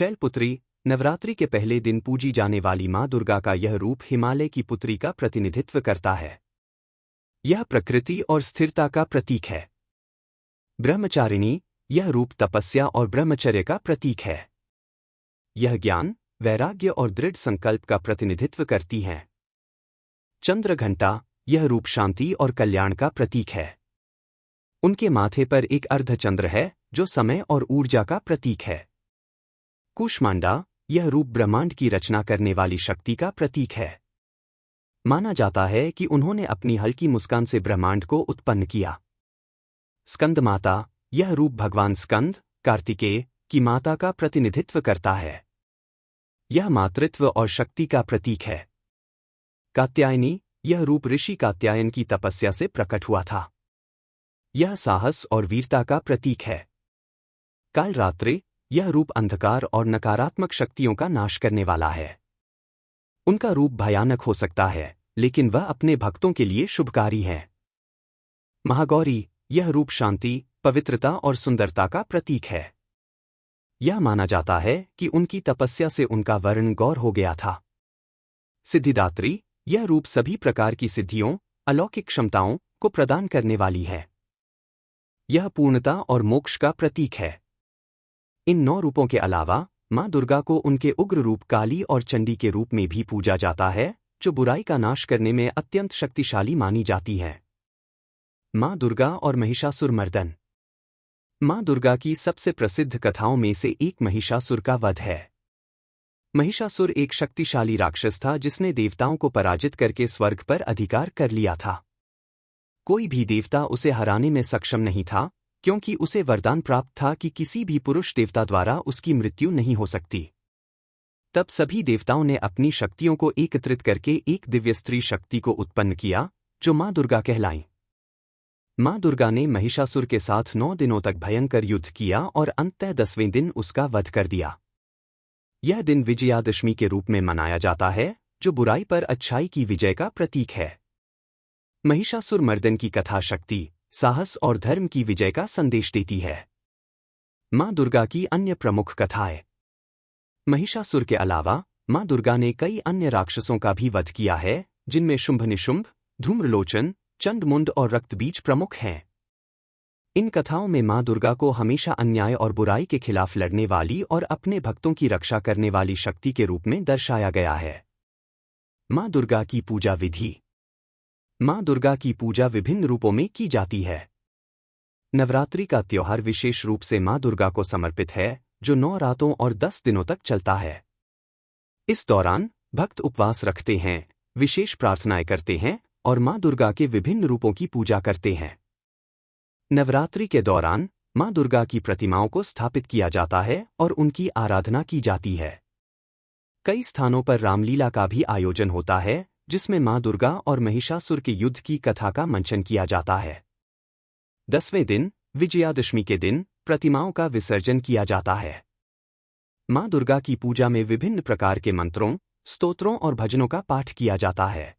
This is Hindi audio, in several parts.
शैलपुत्री, नवरात्रि के पहले दिन पूजी जाने वाली माँ दुर्गा का यह रूप हिमालय की पुत्री का प्रतिनिधित्व करता है। यह प्रकृति और स्थिरता का प्रतीक है। ब्रह्मचारिणी, यह रूप तपस्या और ब्रह्मचर्य का प्रतीक है। यह ज्ञान, वैराग्य और दृढ़ संकल्प का प्रतिनिधित्व करती हैं। चंद्रघंटा, यह रूप शांति और कल्याण का प्रतीक है। उनके माथे पर एक अर्धचंद्र है जो समय और ऊर्जा का प्रतीक है। कूष्मांडा, यह रूप ब्रह्मांड की रचना करने वाली शक्ति का प्रतीक है। माना जाता है कि उन्होंने अपनी हल्की मुस्कान से ब्रह्मांड को उत्पन्न किया। स्कंदमाता, यह रूप भगवान स्कंद, कार्तिकेय की माता का प्रतिनिधित्व करता है। यह मातृत्व और शक्ति का प्रतीक है। कात्यायनी, यह रूप ऋषि कात्यायन की तपस्या से प्रकट हुआ था। यह साहस और वीरता का प्रतीक है। कालरात्रि, यह रूप अंधकार और नकारात्मक शक्तियों का नाश करने वाला है। उनका रूप भयानक हो सकता है, लेकिन वह अपने भक्तों के लिए शुभकारी है। महागौरी, यह रूप शांति, पवित्रता और सुंदरता का प्रतीक है। यह माना जाता है कि उनकी तपस्या से उनका वर्ण गौर हो गया था। सिद्धिदात्री, यह रूप सभी प्रकार की सिद्धियों, अलौकिक क्षमताओं को प्रदान करने वाली है। यह पूर्णता और मोक्ष का प्रतीक है। इन 9 रूपों के अलावा माँ दुर्गा को उनके उग्र रूप काली और चंडी के रूप में भी पूजा जाता है, जो बुराई का नाश करने में अत्यंत शक्तिशाली मानी जाती है। माँ दुर्गा और महिषासुर मर्दन। माँ दुर्गा की सबसे प्रसिद्ध कथाओं में से एक महिषासुर का वध है। महिषासुर एक शक्तिशाली राक्षस था जिसने देवताओं को पराजित करके स्वर्ग पर अधिकार कर लिया था। कोई भी देवता उसे हराने में सक्षम नहीं था, क्योंकि उसे वरदान प्राप्त था कि किसी भी पुरुष देवता द्वारा उसकी मृत्यु नहीं हो सकती। तब सभी देवताओं ने अपनी शक्तियों को एकत्रित करके एक दिव्य स्त्री शक्ति को उत्पन्न किया, जो माँ दुर्गा कहलाई। माँ दुर्गा ने महिषासुर के साथ 9 दिनों तक भयंकर युद्ध किया और अंततः 10वें दिन उसका वध कर दिया। यह दिन विजयादशमी के रूप में मनाया जाता है, जो बुराई पर अच्छाई की विजय का प्रतीक है। महिषासुर मर्दन की कथा शक्ति, साहस और धर्म की विजय का संदेश देती है। माँ दुर्गा की अन्य प्रमुख कथाएं। महिषासुर के अलावा माँ दुर्गा ने कई अन्य राक्षसों का भी वध किया है, जिनमें शुंभ निशुंभ, धूम्रलोचन, चंडमुंड और रक्तबीज प्रमुख हैं। इन कथाओं में माँ दुर्गा को हमेशा अन्याय और बुराई के खिलाफ लड़ने वाली और अपने भक्तों की रक्षा करने वाली शक्ति के रूप में दर्शाया गया है। माँ दुर्गा की पूजा विधि। माँ दुर्गा की पूजा विभिन्न रूपों में की जाती है। नवरात्रि का त्योहार विशेष रूप से माँ दुर्गा को समर्पित है, जो 9 रातों और 10 दिनों तक चलता है। इस दौरान भक्त उपवास रखते हैं, विशेष प्रार्थनाएं करते हैं और माँ दुर्गा के विभिन्न रूपों की पूजा करते हैं। नवरात्रि के दौरान माँ दुर्गा की प्रतिमाओं को स्थापित किया जाता है और उनकी आराधना की जाती है। कई स्थानों पर रामलीला का भी आयोजन होता है, जिसमें माँ दुर्गा और महिषासुर के युद्ध की कथा का मंचन किया जाता है। 10वें दिन, विजयादशमी के दिन, प्रतिमाओं का विसर्जन किया जाता है। माँ दुर्गा की पूजा में विभिन्न प्रकार के मंत्रों, स्तोत्रों और भजनों का पाठ किया जाता है।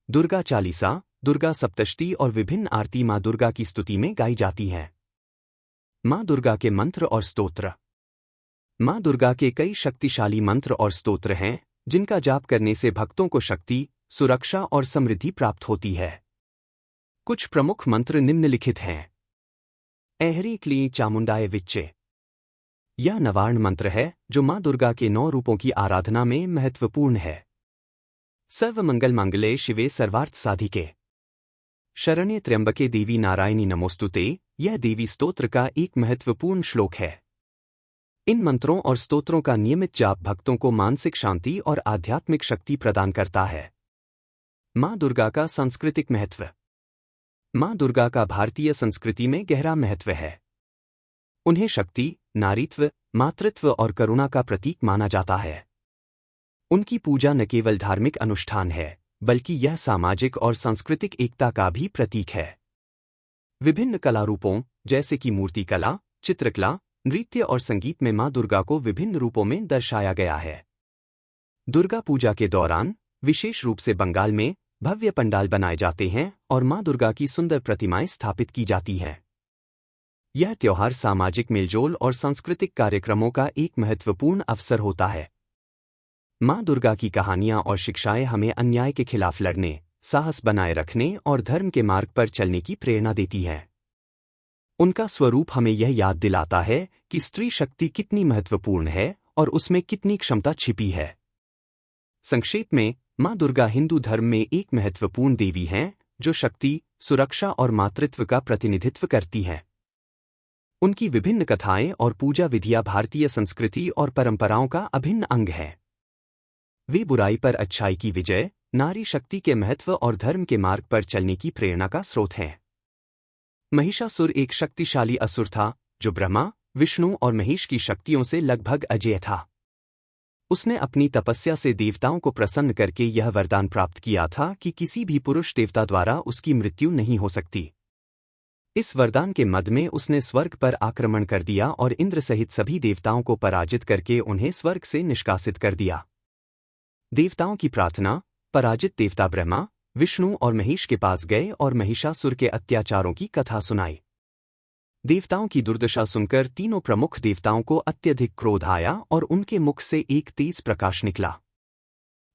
दुर्गा चालीसा, दुर्गा सप्तशती और विभिन्न आरती माँ दुर्गा की स्तुति में गाई जाती हैं। माँ दुर्गा के मंत्र और स्तोत्र। माँ दुर्गा के कई शक्तिशाली मंत्र और स्तोत्र हैं, जिनका जाप करने से भक्तों को शक्ति, सुरक्षा और समृद्धि प्राप्त होती है। कुछ प्रमुख मंत्र निम्नलिखित हैं। ऐहरी क्लीं चामुंडाय विच्चे। यह नवार्ण मंत्र है, जो माँ दुर्गा के 9 रूपों की आराधना में महत्वपूर्ण है। सर्वमंगल मांगल्ये शिवे सर्वार्थ साधिके। शरण्ये त्र्यंबके देवी नारायणी नमोस्तुते, यह देवी स्तोत्र का एक महत्वपूर्ण श्लोक है। इन मंत्रों और स्तोत्रों का नियमित जाप भक्तों को मानसिक शांति और आध्यात्मिक शक्ति प्रदान करता है। माँ दुर्गा का सांस्कृतिक महत्व। माँ दुर्गा का भारतीय संस्कृति में गहरा महत्व है। उन्हें शक्ति, नारीत्व, मातृत्व और करुणा का प्रतीक माना जाता है। उनकी पूजा न केवल धार्मिक अनुष्ठान है, बल्कि यह सामाजिक और सांस्कृतिक एकता का भी प्रतीक है। विभिन्न कला रूपों, जैसे कि मूर्तिकला, चित्रकला, नृत्य और संगीत में माँ दुर्गा को विभिन्न रूपों में दर्शाया गया है। दुर्गा पूजा के दौरान विशेष रूप से बंगाल में भव्य पंडाल बनाए जाते हैं और माँ दुर्गा की सुंदर प्रतिमाएं स्थापित की जाती हैं। यह त्योहार सामाजिक मेलजोल और सांस्कृतिक कार्यक्रमों का एक महत्वपूर्ण अवसर होता है। माँ दुर्गा की कहानियाँ और शिक्षाएं हमें अन्याय के खिलाफ लड़ने, साहस बनाए रखने और धर्म के मार्ग पर चलने की प्रेरणा देती है। उनका स्वरूप हमें यह याद दिलाता है कि स्त्री शक्ति कितनी महत्वपूर्ण है और उसमें कितनी क्षमता छिपी है। संक्षेप में, माँ दुर्गा हिंदू धर्म में एक महत्वपूर्ण देवी हैं जो शक्ति, सुरक्षा और मातृत्व का प्रतिनिधित्व करती हैं। उनकी विभिन्न कथाएं और पूजा विधियां भारतीय संस्कृति और परंपराओं का अभिन्न अंग है। वे बुराई पर अच्छाई की विजय, नारी शक्ति के महत्व और धर्म के मार्ग पर चलने की प्रेरणा का स्रोत हैं। महिषासुर एक शक्तिशाली असुर था जो ब्रह्मा, विष्णु और महेश की शक्तियों से लगभग अजेय था। उसने अपनी तपस्या से देवताओं को प्रसन्न करके यह वरदान प्राप्त किया था कि किसी भी पुरुष देवता द्वारा उसकी मृत्यु नहीं हो सकती। इस वरदान के मद में उसने स्वर्ग पर आक्रमण कर दिया और इंद्र सहित सभी देवताओं को पराजित करके उन्हें स्वर्ग से निष्कासित कर दिया। देवताओं की प्रार्थना, पराजित देवता ब्रह्मा, विष्णु और महेश के पास गए और महिषासुर के अत्याचारों की कथा सुनाई। देवताओं की दुर्दशा सुनकर तीनों प्रमुख देवताओं को अत्यधिक क्रोध आया और उनके मुख से एक तेज प्रकाश निकला।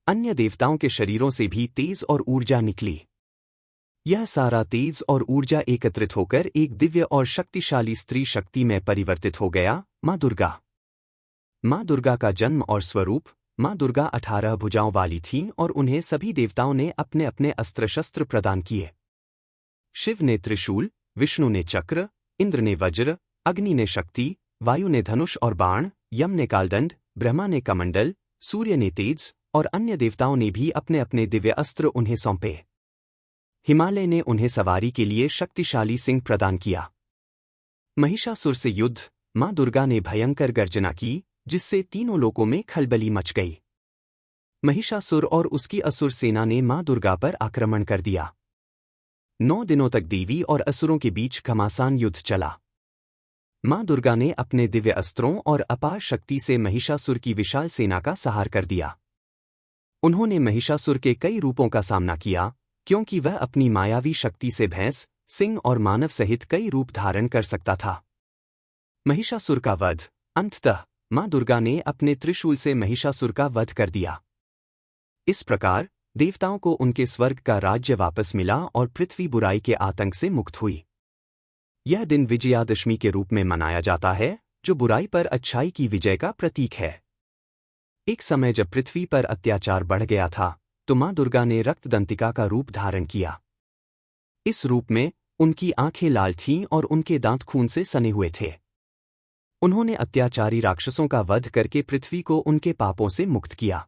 अन्य देवताओं के शरीरों से भी तेज और ऊर्जा निकली। यह सारा तेज और ऊर्जा एकत्रित होकर एक दिव्य और शक्तिशाली स्त्री शक्ति में परिवर्तित हो गया, माँ दुर्गा। माँ दुर्गा का जन्म और स्वरूप। माँ दुर्गा 18 भुजाओं वाली थीं और उन्हें सभी देवताओं ने अपने अपने अस्त्र शस्त्र प्रदान किए। शिव ने त्रिशूल, विष्णु ने चक्र, इंद्र ने वज्र, अग्नि ने शक्ति, वायु ने धनुष और बाण, यम ने कालदंड, ब्रह्मा ने कमंडल, सूर्य ने तेज और अन्य देवताओं ने भी अपने अपने दिव्य अस्त्र उन्हें सौंपे। हिमालय ने उन्हें सवारी के लिए शक्तिशाली सिंह प्रदान किया। महिषासुर से युद्ध। माँ दुर्गा ने भयंकर गर्जना की जिससे तीनों लोकों में खलबली मच गई। महिषासुर और उसकी असुर सेना ने माँ दुर्गा पर आक्रमण कर दिया। 9 दिनों तक देवी और असुरों के बीच घमासान युद्ध चला। माँ दुर्गा ने अपने दिव्य अस्त्रों और अपार शक्ति से महिषासुर की विशाल सेना का संहार कर दिया। उन्होंने महिषासुर के कई रूपों का सामना किया क्योंकि वह अपनी मायावी शक्ति से भैंस, सिंह और मानव सहित कई रूप धारण कर सकता था। महिषासुर का वध। अंततः माँ दुर्गा ने अपने त्रिशूल से महिषासुर का वध कर दिया। इस प्रकार देवताओं को उनके स्वर्ग का राज्य वापस मिला और पृथ्वी बुराई के आतंक से मुक्त हुई। यह दिन विजयादशमी के रूप में मनाया जाता है जो बुराई पर अच्छाई की विजय का प्रतीक है। एक समय जब पृथ्वी पर अत्याचार बढ़ गया था तो माँ दुर्गा ने रक्तदंतिका का रूप धारण किया। इस रूप में उनकी आंखें लाल थीं और उनके दांत खून से सने हुए थे। उन्होंने अत्याचारी राक्षसों का वध करके पृथ्वी को उनके पापों से मुक्त किया।